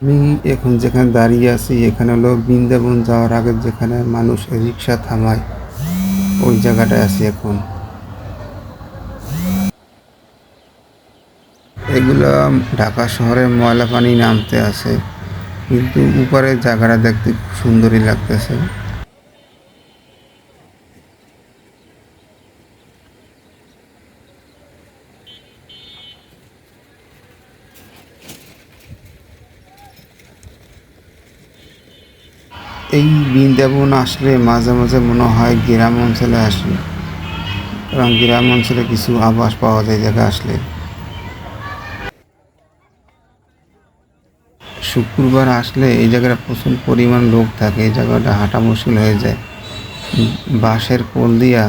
আমি এখন যেখানে দাঁড়িয়ে আছি এখানে হলো বৃন্দাবন যাওয়ার আগে যেখানে মানুষ রিক্সা থামায় ওই জায়গাটায় আছি এখন। এগুলো ঢাকা শহরে ময়লা পানি নামতে আছে, কিন্তু উপরের জায়গাটা দেখতে খুব সুন্দরই লাগতেছে। এই বৃন্দাবন আসলে মাঝে মাঝে মনে হয় গ্রাম অঞ্চলে আসি, কারণ গ্রাম অঞ্চলে কিছু আভাস পাওয়া যায় জায়গায় আসলে। শুক্রবার আসলে এই জায়গাটা প্রচুর পরিমাণ লোক থাকে, এই জায়গাটা হাঁটা মুশকিল হয়ে যায়। বাসের কোল দিয়া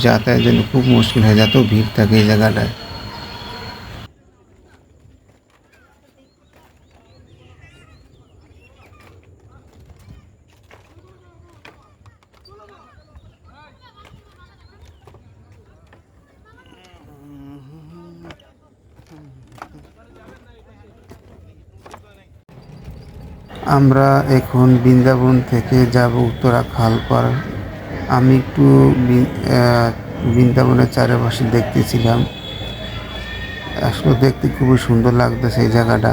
যাতায়াতের জন্য খুব মুশকিল হয়ে যায়, এত ভিড় থাকে এই জায়গাটায়। আমরা এখন বৃন্দাবন থেকে যাব উত্তরা খালপাড়। আমি একটু বৃন্দাবনের চারপাশে দেখতেছিলাম, আসলে দেখতে খুবই সুন্দর লাগতেছে এই জায়গাটা।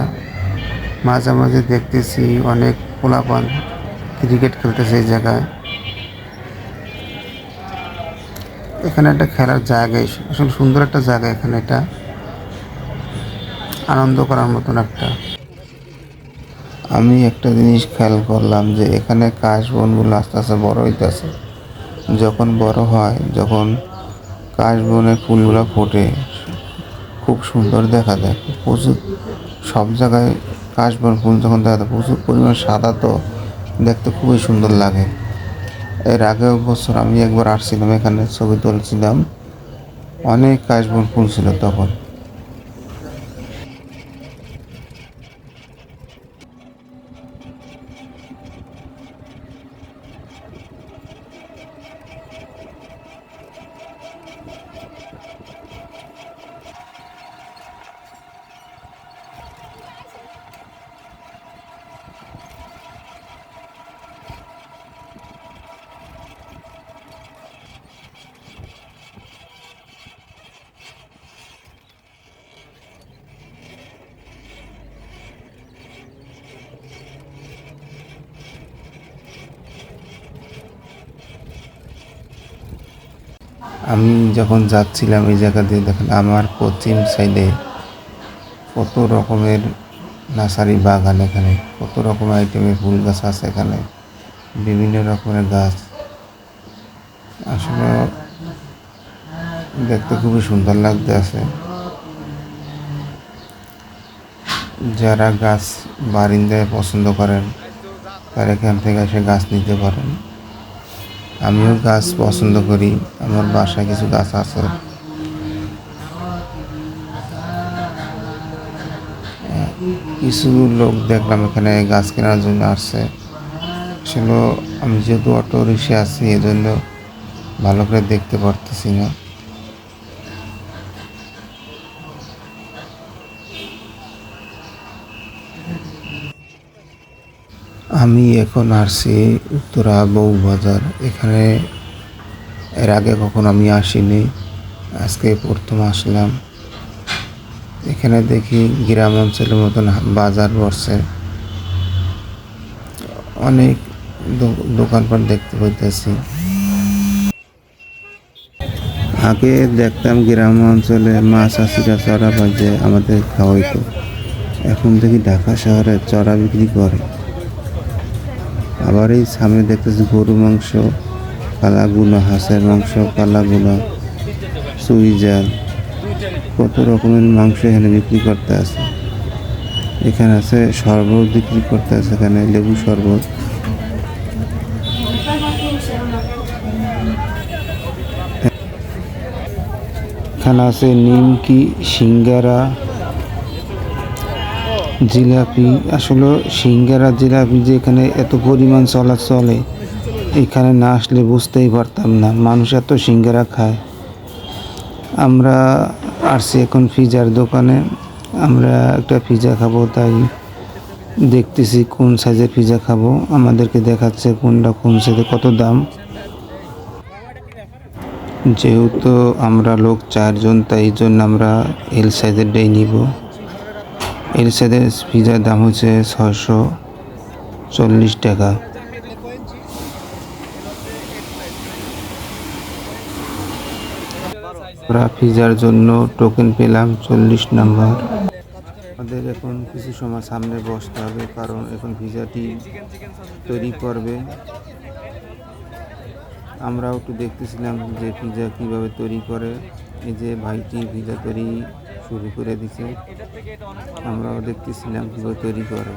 মাঝে মাঝে দেখতেছি অনেক পোলাপান ক্রিকেট খেলতেছে এই জায়গায়। এখানে একটা খেলার জায়গায়, আসলে সুন্দর একটা জায়গা এখানে, এটা আনন্দ করার মতন একটা। আমি একটা জিনিস খেয়াল করলাম যে এখানে কাশবনগুলো আস্তে আস্তে বড় হইতেছে। যখন বড় হয়, যখন কাশবনের ফুলগুলো ফোটে, খুব সুন্দর দেখা যায়। প্রচুর সব জায়গায় কাশবন ফুল যখন দেখা যায় প্রচুর পরিমাণ সাদা, তো দেখতে খুবই সুন্দর লাগে। এর আগের বছর আমি একবার আসছিলাম, এখানে ছবি তুলছিলাম, অনেক কাশবন ফুল ছিল তখন। আমি যখন যাচ্ছিলাম এই জায়গা দিয়ে, দেখেন আমার পশ্চিম সাইডে কত রকমের নার্সারি বাগান, এখানে কত রকমের আইটেমের ফুল গাছ আছে, এখানে বিভিন্ন রকমের গাছ। আসলে দেখতে খুবই সুন্দর লাগতে আছে। যারা গাছ বারিন্দায় পছন্দ করেন তারা এখান থেকে এসে গাছ নিতে পারেন। আমিও গাছ পছন্দ করি, আমার বাসায় কিছু গাছ আছে। কিছু লোক দেখলাম এখানে গাছ কেনার জন্য আসছে। আসলে আমি যেহেতু অটো রিক্সা আছি, এজন্য ভালো করে দেখতে পারতেছি না। আমি এখন আসছি উত্তরা বউবাজার। এখানে এর আগে কখনো আমি আসিনি, আজকে প্রথম আসলাম। এখানে দেখি গ্রাম অঞ্চলের মতন বাজার বসছে, অনেক দোকানপাট দেখতে পাইতেছি। আগে দেখতাম গ্রাম অঞ্চলে মাছ চাষিরা চড়া বাজে আমাদের খাওয়াইতো, এখন দেখি ঢাকা শহরে চড়া বিক্রি করে। আবার এই সামনে দেখতেছি গরু মাংস কালাগুনা, হাঁসের মাংস কালাগুনা, সুইজাল, কত রকমের মাংস এখানে বিক্রি করতে আছে। এখানে আছে শরবত বিক্রি করতে আছে, এখানে লেবু শরবত। এখানে আছে নিমকি, সিঙ্গারা, জিলাপি। আসলে সিঙ্গারা জিলাপি যে এখানে এত পরিমাণ চলে, এখানে না আসলে বুঝতেই পারতাম না মানুষ এত সিঙ্গারা খায়। আমরা আসছি এখন পিজার দোকানে, আমরা একটা পিজা খাবো, তাই দেখতেছি কোন সাইজের পিজা খাবো, আমাদেরকে দেখাচ্ছে কোনটা কোন সাইজে কত দাম। যেহেতু আমরা লোক 4 জন, তাই জন্য আমরা এল সাইজেরটাই নিব। এল সাইজের পিজার দাম হচ্ছে 640 টাকা। আমরা পিজার জন্য টোকেন পেলাম 40 নম্বর। আমাদের এখন কিছু সময় সামনে বসতে হবে, কারণ এখন পিজাটি তৈরি করবে। আমরাও একটু দেখতেছিলাম যে পিজা কিভাবে তৈরি করে। এই যে ভাইটি পিজা তৈরি শুরু করে দিছে, আমরাও দেখতেছিলাম কিভাবে তৈরি করে।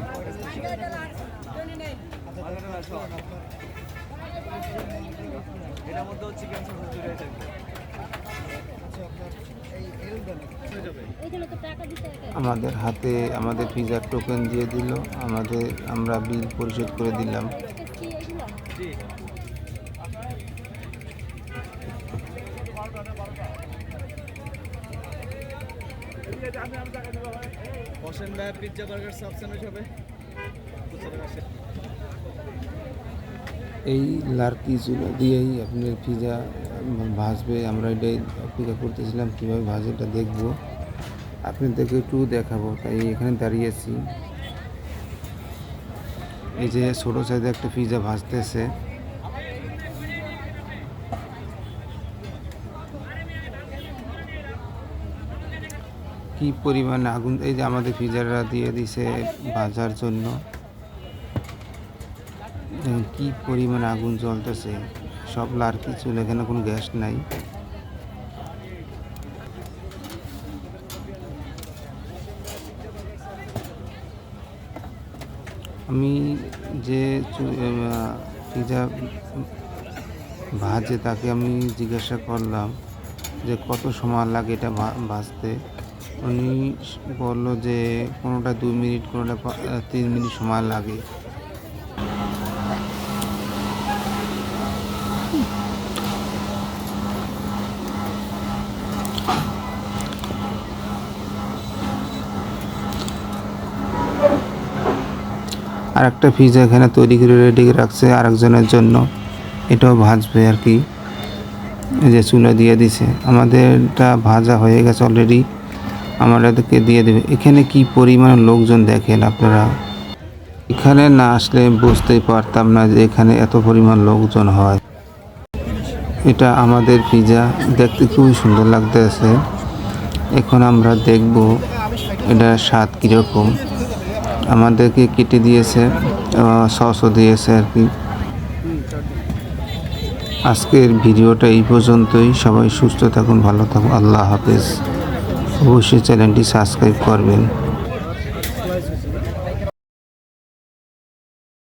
আমাদের হাতে আমাদের পিজার টোকেন দিয়ে দিল, আমরা বিল পরিশোধ করে দিলাম। এই লার্কি চুলা দিয়েই আপনার পিজা ভাজবে। আমরা এটাই অপেক্ষা করতেছিলাম কীভাবে ভাজে, এটা দেখবো, আপনাদেরকে একটু দেখাবো, তাই এখানে দাঁড়িয়েছি। এই যে ছোটো সাইজে একটা পিজা ভাজতেছে। কি পরিমাণ আগুন, এই যে আমাদের পিজারা দিয়ে দিছে ভাজার জন্য, কি পরিমাণ আগুন জ্বলতেছে। সব লার্কি চুল, এখানে কোনো গ্যাস নাই। আমি যে পিজা ভাজে তাকে আমি জিজ্ঞাসা করলাম যে কত সময় লাগে এটা ভাজতে। উনি বললো যে কোনোটা 2 মিনিট, কোনোটা 3 মিনিট সময় লাগে। আর একটা পিজা এখানে তৈরি করে রেডি রাখছে আরেকজনের জন্য, এটাও ভাজবে আর কি। এই যে চুলা দিয়ে দিছে, আমাদেরটা ভাজা হয়ে গেছে অলরেডি, আমাদেরকে দিয়ে দেবে। এখানে কি পরিমাণ লোকজন দেখেন আপনারা, এখানে না আসলে বুঝতেই পারতাম না যে এখানে এত পরিমাণ লোকজন হয়। এটা আমাদের পিজা, দেখতে খুবই সুন্দর লাগতেছে। এখন আমরা দেখব এটা স্বাদ কীরকম। আমাদেরকে কেটে দিয়েছে, সসও দিয়েছে আর কি। আজকের ভিডিওটা এই পর্যন্তই। সবাই সুস্থ থাকুন, ভালো থাকুন, আল্লাহ হাফেজ। অবশ্যই চ্যানেলটি সাবস্ক্রাইব করবেন।